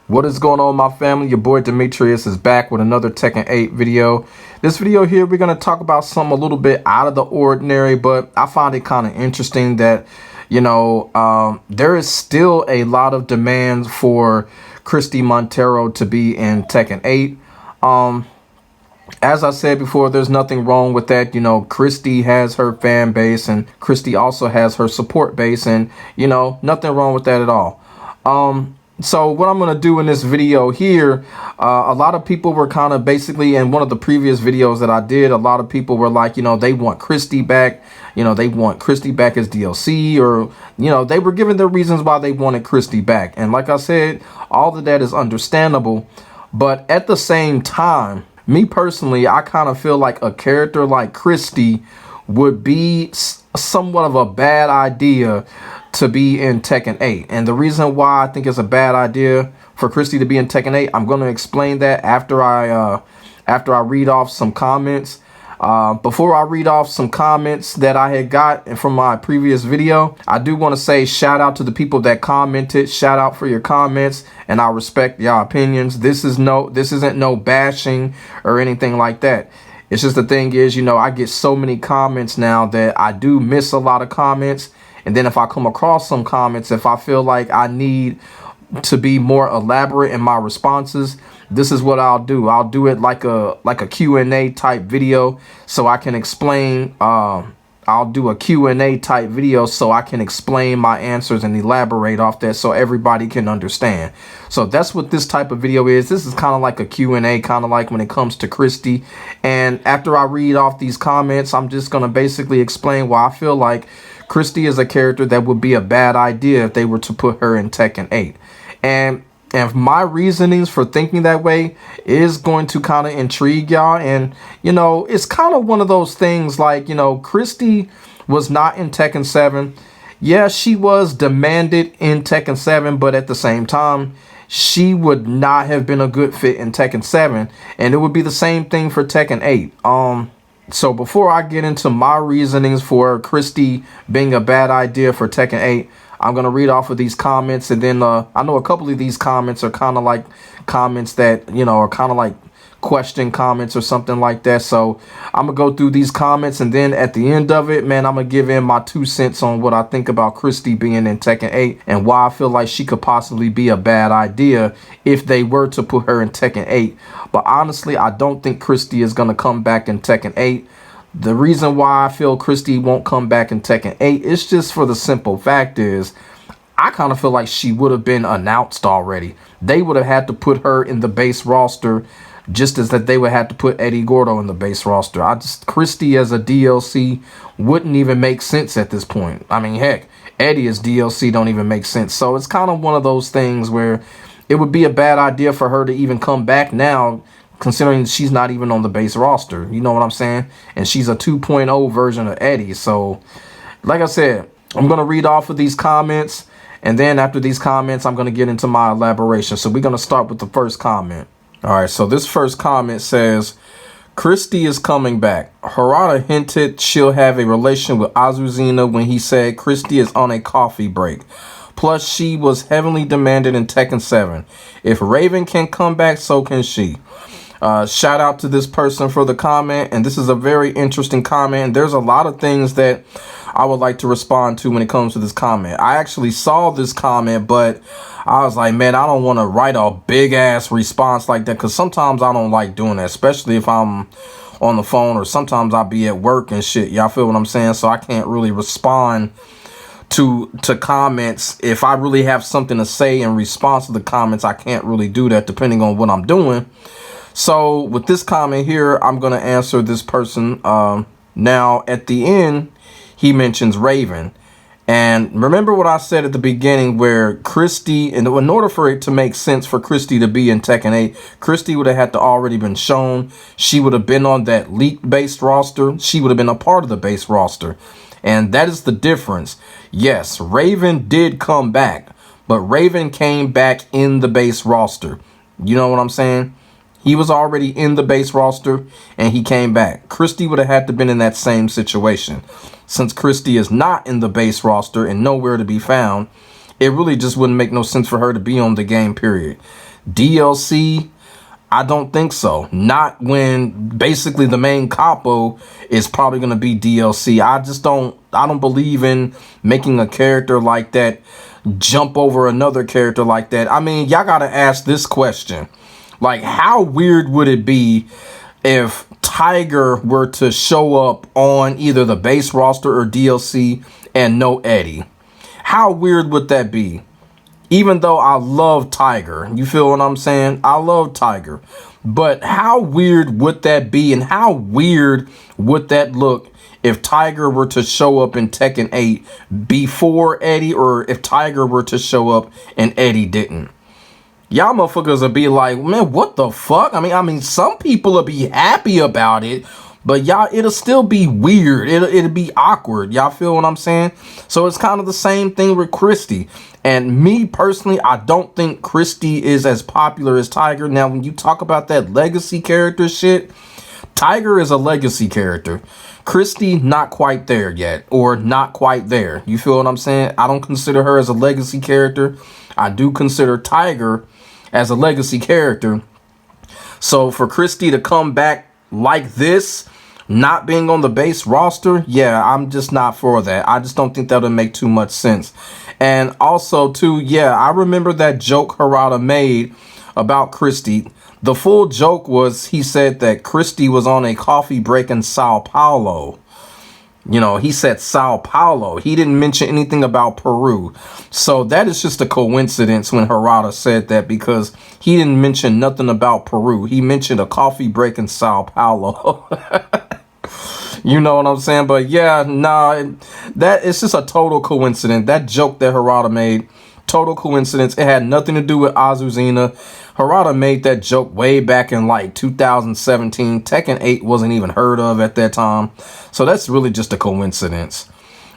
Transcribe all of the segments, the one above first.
What is going on, my family? Your boy Demetrius is back with another Tekken 8 video. This video here, we're going to talk about something a little bit out of the ordinary, but I find it kind of interesting that, there is still a lot of demands for Christie Monteiro to be in Tekken 8. As I said before, there's nothing wrong with that. Christie has her fan base and Christie also has her support base, and, nothing wrong with that at all. So what I'm going to do in this video here, a lot of people were kind of basically in one of the previous videos that I did. A lot of people were like, they want Christie back. They want Christie back as DLC, or, they were giving their reasons why they wanted Christie back. And like I said, all of that is understandable. But at the same time, me personally, I kind of feel like a character like Christie would be somewhat of a bad idea to be in Tekken 8. And the reason why I think it's a bad idea for Christie to be in Tekken 8, I'm going to explain that after I read off some comments. Before I read off some comments that I had got from my previous video, I do want to say shout out to the people that commented. Shout out for your comments, and I respect your opinions. This isn't no bashing or anything like that. It's just the thing is, I get so many comments now that I do miss a lot of comments. And then if I come across some comments, if I feel like I need to be more elaborate in my responses, this is what I'll do. I'll do it like a Q&A type video so I can explain. I'll do a Q&A type video so I can explain my answers and elaborate off that so everybody can understand. So that's what this type of video is. This is kind of like a Q&A, kind of like when it comes to Christie. And after I read off these comments, I'm just going to basically explain why I feel like Christie is a character that would be a bad idea if they were to put her in Tekken 8. And my reasonings for thinking that way is going to kind of intrigue y'all. And, it's kind of one of those things like, Christie was not in Tekken 7. Yeah, she was demanded in Tekken 7, but at the same time, she would not have been a good fit in Tekken 7. And it would be the same thing for Tekken 8. So before I get into my reasonings for Christie being a bad idea for Tekken 8, I'm going to read off of these comments. And then I know a couple of these comments are kind of like comments that, are kind of like question comments or something like that. So I'm going to go through these comments. And then at the end of it, man, I'm going to give in my 2 cents on what I think about Christie being in Tekken 8 and why I feel like she could possibly be a bad idea if they were to put her in Tekken 8. But honestly, I don't think Christie is going to come back in Tekken 8. The reason why I feel Christie won't come back in Tekken 8 is just for the simple fact is I kind of feel like she would have been announced already. They would have had to put her in the base roster just as that they would have to put Eddie Gordo in the base roster. Christie as a DLC wouldn't even make sense at this point. I mean, heck, Eddie as DLC don't even make sense. So it's kind of one of those things where it would be a bad idea for her to even come back now, considering she's not even on the base roster. You know what I'm saying? And she's a 2.0 version of Eddie. So, like I said, I'm going to read off of these comments. And then after these comments, I'm going to get into my elaboration. So we're going to start with the first comment. All right, so this first comment says, Christie is coming back. Harada hinted she'll have a relation with Azuzina when he said Christie is on a coffee break. Plus, she was heavily demanded in Tekken 7. If Raven can come back, so can she. Shout out to this person for the comment, and this is a very interesting comment. There's a lot of things that I would like to respond to when it comes to this comment. I actually saw this comment, but I was like, man, I don't want to write a big ass response like that, because sometimes I don't like doing that, especially if I'm on the phone or sometimes I'll be at work and shit. Y'all feel what I'm saying? So I can't really respond to comments. If I really have something to say in response to the comments, I can't really do that depending on what I'm doing. So with this comment here, I'm going to answer this person. Now, at the end, he mentions Raven. And remember what I said at the beginning where Christie, in order for it to make sense for Christie to be in Tekken 8, Christie would have had to already been shown. She would have been on that league-based roster. She would have been a part of the base roster. And that is the difference. Yes, Raven did come back, but Raven came back in the base roster. You know what I'm saying? He was already in the base roster and he came back. Christie would have had to been in that same situation. Since Christie is not in the base roster and nowhere to be found, it really just wouldn't make no sense for her to be on the game, period. DLC, I don't think so. Not when basically the main capo is probably going to be DLC. I don't believe in making a character like that jump over another character like that. I mean, y'all got to ask this question. Like, how weird would it be if Tiger were to show up on either the base roster or DLC and no Eddie? How weird would that be? Even though I love Tiger, you feel what I'm saying? I love Tiger. But how weird would that be, and how weird would that look if Tiger were to show up in Tekken 8 before Eddie, or if Tiger were to show up and Eddie didn't? Y'all motherfuckers will be like, man, what the fuck? I mean, some people will be happy about it, but y'all, it'll still be weird. It'll be awkward. Y'all feel what I'm saying? So it's kind of the same thing with Christie. And me personally, I don't think Christie is as popular as Tiger. Now, when you talk about that legacy character shit, Tiger is a legacy character. Christie, not quite there yet, or not quite there. You feel what I'm saying? I don't consider her as a legacy character. I do consider Tiger as a legacy character. So for Christie to come back like this, not being on the base roster, yeah, I'm just not for that. I just don't think that would make too much sense. And also, too, yeah, I remember that joke Harada made about Christie. The full joke was he said that Christie was on a coffee break in Sao Paulo. You know, he said Sao Paulo. He didn't mention anything about Peru. So that is just a coincidence when Harada said that, because he didn't mention nothing about Peru. He mentioned a coffee break in Sao Paulo. You know what I'm saying? But yeah, nah, that it's just a total coincidence. That joke that Harada made, total coincidence. It had nothing to do with Azuzina. Harada made that joke way back in like 2017. Tekken 8 wasn't even heard of at that time. So that's really just a coincidence.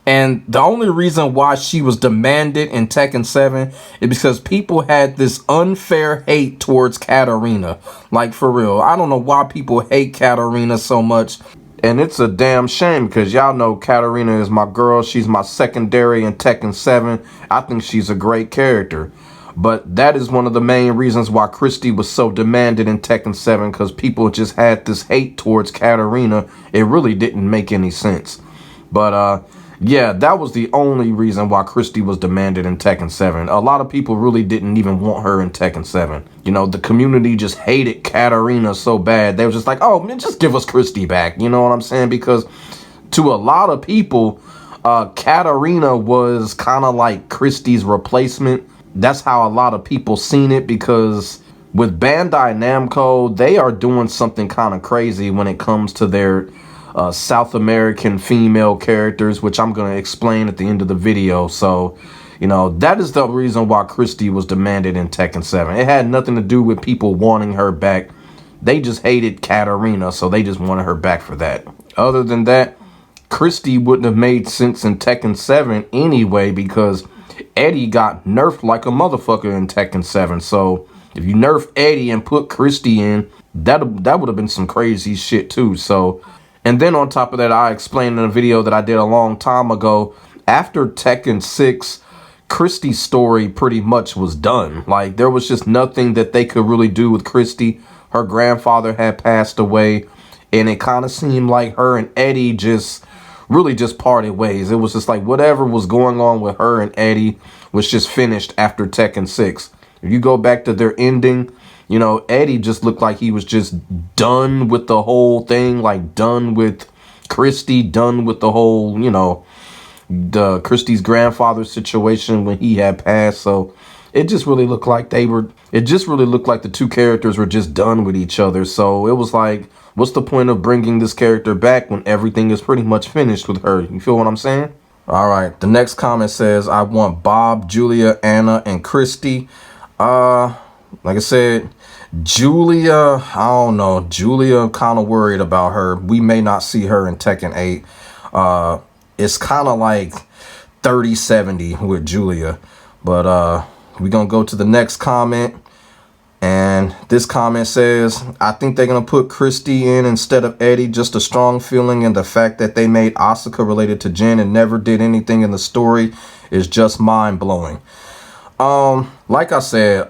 And the only reason why she was demanded in Tekken 7 is because people had this unfair hate towards Katarina. Like, for real. I don't know why people hate Katarina so much. And it's a damn shame, because y'all know Katarina is my girl. She's my secondary in Tekken 7. I think she's a great character. But that is one of the main reasons why Christie was so demanded in Tekken 7, because people just had this hate towards Katarina. It really didn't make any sense. But yeah, that was the only reason why Christie was demanded in Tekken 7. A lot of people really didn't even want her in Tekken 7. You know, the community just hated Katarina so bad. They were just like, oh, man, just give us Christie back. You know what I'm saying? Because to a lot of people, Katarina was kind of like Christie's replacement. That's how a lot of people seen it, because with Bandai Namco, they are doing something kind of crazy when it comes to their South American female characters, which I'm going to explain at the end of the video. So, you know, that is the reason why Christie was demanded in Tekken 7. It had nothing to do with people wanting her back. They just hated Katarina, so they just wanted her back for that. Other than that, Christie wouldn't have made sense in Tekken 7 anyway, because Eddie got nerfed like a motherfucker in Tekken 7. So if you nerf Eddie and put Christie in, that would have been some crazy shit too. So, and then on top of that, I explained in a video that I did a long time ago, after Tekken 6, Christie's story pretty much was done. Like, there was just nothing that they could really do with Christie. Her grandfather had passed away, and it kind of seemed like her and Eddie just really just parted ways. It was just like whatever was going on with her and Eddie was just finished after Tekken 6. If you go back to their ending, you know, Eddie just looked like he was just done with the whole thing, like done with Christie, done with the whole, you know, the Christie's grandfather situation when he had passed. So it just really looked like the two characters were just done with each other. So it was like, what's the point of bringing this character back when everything is pretty much finished with her? You feel what I'm saying? All right. The next comment says, I want Bob, Julia, Anna, and Christie. Like I said, Julia, I don't know. Julia, I'm kind of worried about her. We may not see her in Tekken 8. It's kind of like 30-70 with Julia. But we're going to go to the next comment. And this comment says, I think they're going to put Christie in instead of Eddie. Just a strong feeling, and the fact that they made Asuka related to Jin and never did anything in the story is just mind-blowing. Like I said,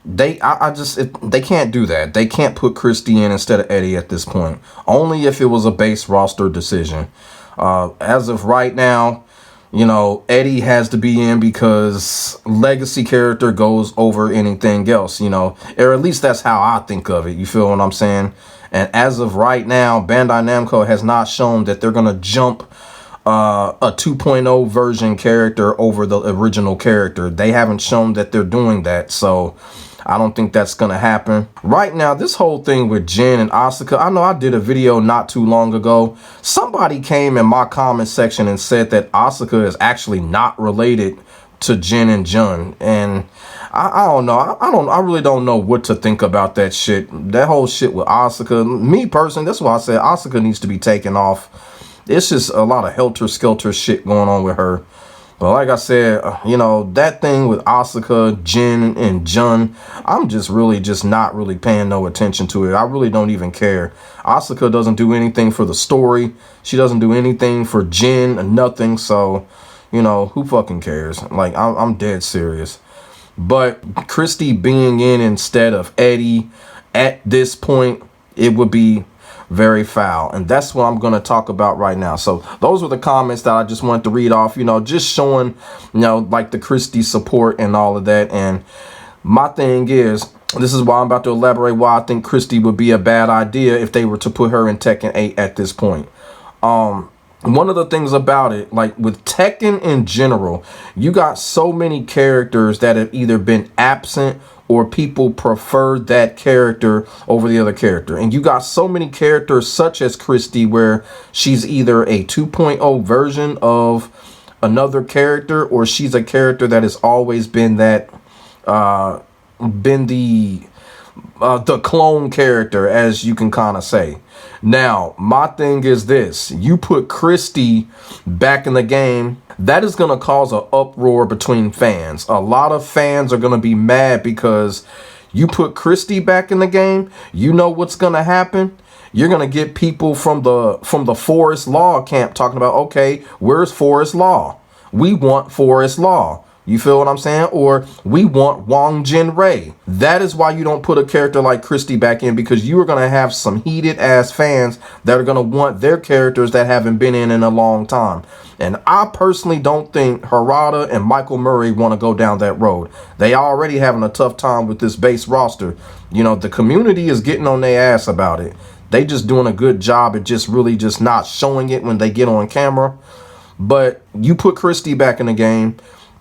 They can't do that. They can't put Christie in instead of Eddie at this point. Only if it was a base roster decision. As of right now, you know, Eddie has to be in because legacy character goes over anything else, you know, or at least that's how I think of it. You feel what I'm saying? And as of right now, Bandai Namco has not shown that they're going to jump a 2.0 version character over the original character. They haven't shown that they're doing that. So I don't think that's going to happen. Right now, this whole thing with Jin and Asuka, I know I did a video not too long ago. Somebody came in my comment section and said that Asuka is actually not related to Jin and Jun. And I don't know. I really don't know what to think about that shit. That whole shit with Asuka. Me personally, that's why I said Asuka needs to be taken off. It's just a lot of helter-skelter shit going on with her. But like I said, you know, that thing with Asuka, Jin, and Jun, I'm just not really paying no attention to it. I really don't even care. Asuka doesn't do anything for the story. She doesn't do anything for Jin, nothing. So, you know, who fucking cares? Like, I'm dead serious. But Christie being in instead of Eddie at this point, it would be very foul, and that's what I'm going to talk about right now. So those were the comments that I just wanted to read off, you know, just showing, you know, like the Christie support and all of that. And my thing is, this is why I'm about to elaborate why I think Christie would be a bad idea if they were to put her in Tekken 8 at this point. One of the things about it, like with Tekken in general, you got so many characters that have either been absent or people prefer that character over the other character. And you got so many characters such as Christie where she's either a 2.0 version of another character, or she's a character that has always been that, been the clone character, as you can kind of say. Now, my thing is this: you put Christie back in the game, that is going to cause an uproar between fans. A lot of fans are going to be mad because you put Christie back in the game. You know what's going to happen? You're going to get people from the Forest Law camp talking about, okay, where's Forest Law? We want Forest Law. You feel what I'm saying? Or we want Wang Jin Ray. That is why you don't put a character like Christie back in, because you are going to have some heated ass fans that are going to want their characters that haven't been in a long time. And I personally don't think Harada and Michael Murray want to go down that road. They already having a tough time with this base roster. You know, the community is getting on their ass about it. They just doing a good job at just really just not showing it when they get on camera. But you put Christie back in the game,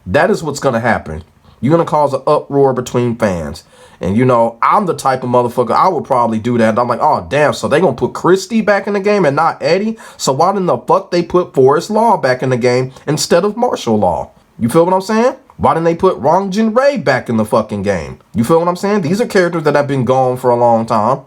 that is what's going to happen. You're going to cause an uproar between fans. And, you know, I'm the type of motherfucker, I would probably do that. I'm like, oh, damn, so they going to put Christie back in the game and not Eddie? So why in the fuck they put Forest Law back in the game instead of Martial Law? You feel what I'm saying? Why didn't they put Wang Jin Ray back in the fucking game? You feel what I'm saying? These are characters that have been gone for a long time.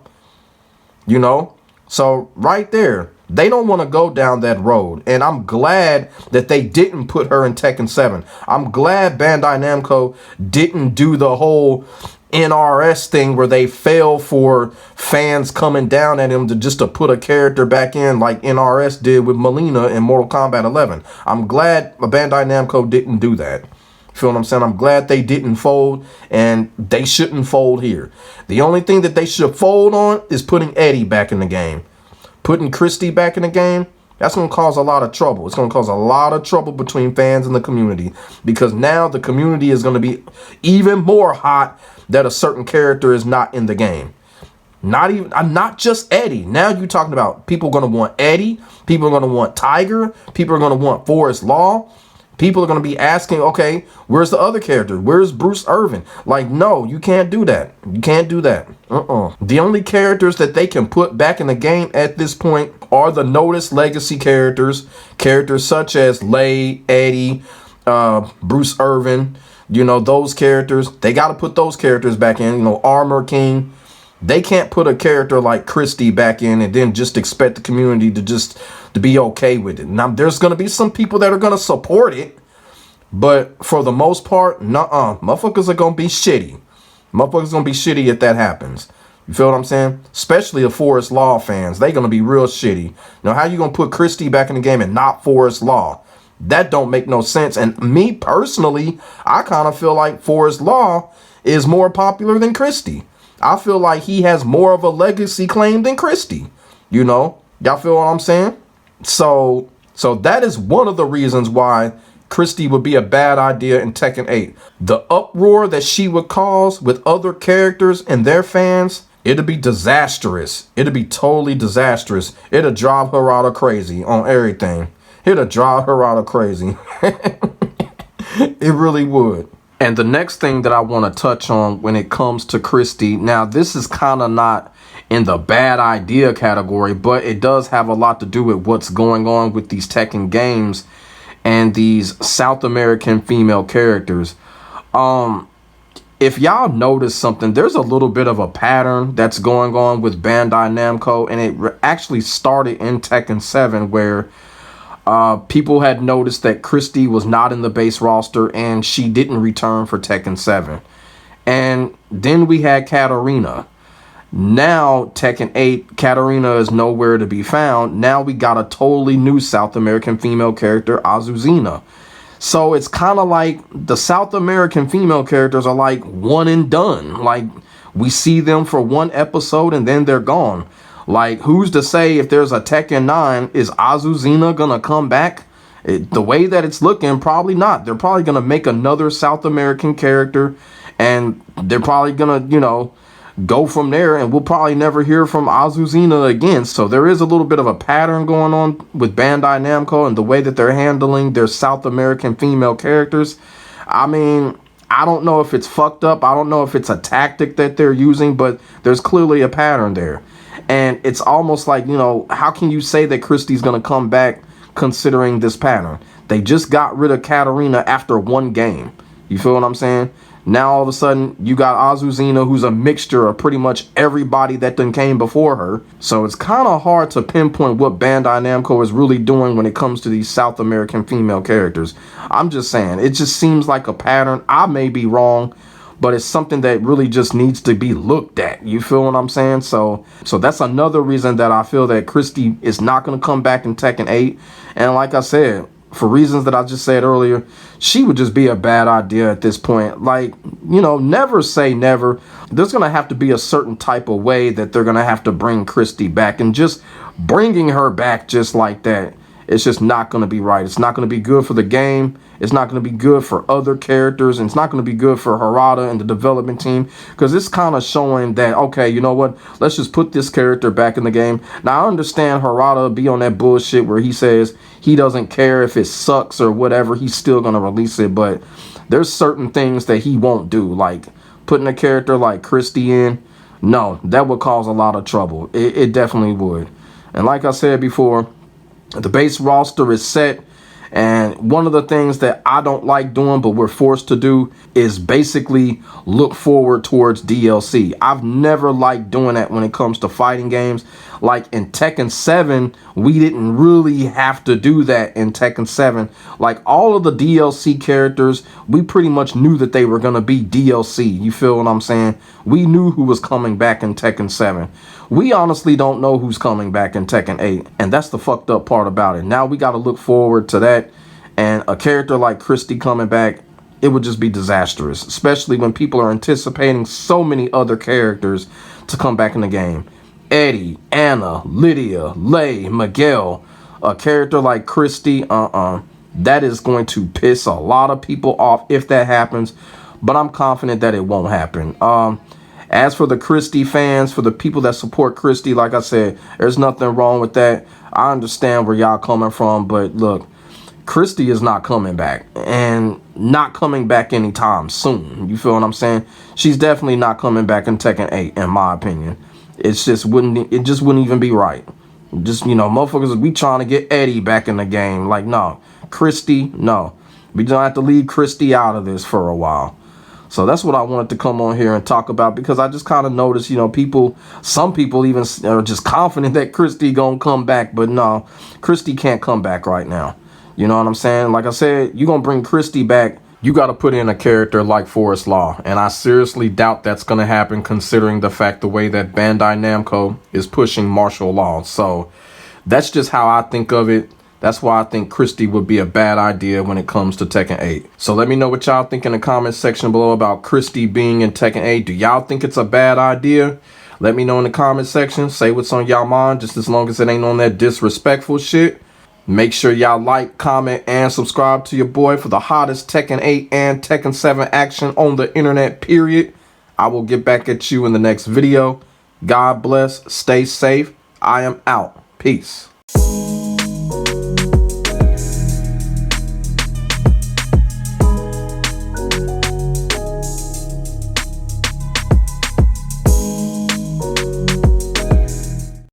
You know? So right there, they don't want to go down that road. And I'm glad that they didn't put her in Tekken 7. I'm glad Bandai Namco didn't do the whole NRS thing where they fail for fans coming down at him to put a character back in like NRS did with Melina in Mortal Kombat 11. I'm glad Bandai Namco didn't do that. Feel what I'm saying? I'm glad they didn't fold, and they shouldn't fold here. The only thing that they should fold on is putting Eddie back in the game. Putting Christie back in the game, that's going to cause a lot of trouble. It's going to cause a lot of trouble between fans and the community, because now the community is going to be even more hot that a certain character is not in the game. Not just Eddie. Now you're talking about people are going to want Eddie. People are going to want Tiger. People are going to want Forest Law. People are going to be asking, okay, where's the other character? Where's Bruce Irvin? Like, no, you can't do that. You can't do that. The only characters that they can put back in the game at this point are the noticed legacy characters. Characters such as Lei, Eddie, Bruce Irvin. You know, those characters. They got to put those characters back in. You know, Armor King. They can't put a character like Christie back in and then just expect the community to be okay with it. Now, there's going to be some people that are going to support it, but for the most part, nuh-uh. Motherfuckers are going to be shitty. Motherfuckers going to be shitty if that happens. You feel what I'm saying? Especially the Forest Law fans. They're going to be real shitty. Now, how you going to put Christie back in the game and not Forest Law? That don't make no sense. And me personally, I kind of feel like Forrest Law is more popular than Christie. I feel like he has more of a legacy claim than Christie. You know, y'all feel what I'm saying? So that is one of the reasons why Christie would be a bad idea in Tekken 8. The uproar that she would cause with other characters and their fans, it'd be disastrous. It'd be totally disastrous. It'd drive Harada crazy on everything. It'd drive Harada crazy. It really would. And the next thing that I want to touch on when it comes to Christie, now this is kind of not in the bad idea category, but it does have a lot to do with what's going on with these Tekken games and these South American female characters. If y'all notice something, there's a little bit of a pattern that's going on with Bandai Namco, and it actually started in Tekken 7 where people had noticed that Christie was not in the base roster and she didn't return for Tekken 7. And then we had Katarina. Now, Tekken 8, Katarina is nowhere to be found. Now we got a totally new South American female character, Azuzina. So it's kind of like the South American female characters are like one and done. Like, we see them for one episode and then they're gone. Like, who's to say if there's a Tekken 9, is Azuzina gonna come back? The way that it's looking, probably not. They're probably gonna make another South American character and they're probably gonna, you know, go from there, and we'll probably never hear from Azuzina again. So there is a little bit of a pattern going on with Bandai Namco and the way that they're handling their South American female characters. I mean, I don't know if it's fucked up. I don't know if it's a tactic that they're using, but there's clearly a pattern there. And it's almost like, you know, how can you say that Christie's going to come back considering this pattern? They just got rid of Katarina after one game. You feel what I'm saying? Now all of a sudden you got Azuzina, who's a mixture of pretty much everybody that done came before her. So it's kind of hard to pinpoint what Bandai Namco is really doing when it comes to these South American female characters. I'm just saying, it just seems like a pattern. I may be wrong, but it's something that really just needs to be looked at. You feel what I'm saying? So that's another reason that I feel that Christie is not going to come back in Tekken 8. And like I said, for reasons that I just said earlier, she would just be a bad idea at this point. Like, you know, never say never. There's going to have to be a certain type of way that they're going to have to bring Christie back. And just bringing her back just like that, it's just not going to be right. It's not going to be good for the game. It's not going to be good for other characters. And it's not going to be good for Harada and the development team. Because it's kind of showing that, okay, you know what? Let's just put this character back in the game. Now, I understand Harada be on that bullshit where he says he doesn't care if it sucks or whatever. He's still going to release it. But there's certain things that he won't do. Like putting a character like Christie in. No, that would cause a lot of trouble. It definitely would. And like I said before, the base roster is set, and one of the things that I don't like doing, but we're forced to do, is basically look forward towards DLC. I've never liked doing that when it comes to fighting games. Like in Tekken 7, we didn't really have to do that in Tekken 7. Like all of the DLC characters, we pretty much knew that they were going to be DLC. You feel what I'm saying? We knew who was coming back in Tekken 7. We honestly don't know who's coming back in Tekken 8. And that's the fucked up part about it. Now we got to look forward to that. And a character like Christie coming back, it would just be disastrous. Especially when people are anticipating so many other characters to come back in the game. Eddie, Anna, Lydia, Lei, Miguel. A character like Christie, that is going to piss a lot of people off if that happens. But I'm confident that it won't happen. As for the Christie fans, for the people that support Christie, like I said, there's nothing wrong with that. I understand where y'all coming from, but look, Christie is not coming back, and not coming back anytime soon. You feel what I'm saying? She's definitely not coming back in Tekken 8, in my opinion. It just wouldn't even be right. Just, you know, motherfuckers, we trying to get Eddie back in the game. Like, no. Christie, no. We don't have to leave Christie out of this for a while. So that's what I wanted to come on here and talk about, because I just kind of noticed, you know, some people even are just confident that Christie gonna come back, but no, Christie can't come back right now. You know what I'm saying? Like I said, you're gonna bring Christie back, you got to put in a character like Forrest Law, and I seriously doubt that's going to happen considering the way that Bandai Namco is pushing martial law. So that's just how I think of it. That's why I think Christie would be a bad idea when it comes to Tekken 8. So let me know what y'all think in the comment section below about Christie being in Tekken 8. Do y'all think it's a bad idea? Let me know in the comment section. Say what's on y'all mind, just as long as it ain't on that disrespectful shit. Make sure y'all like, comment, and subscribe to your boy for the hottest Tekken 8 and Tekken 7 action on the internet, period. I will get back at you in the next video. God bless. Stay safe. I am out. Peace.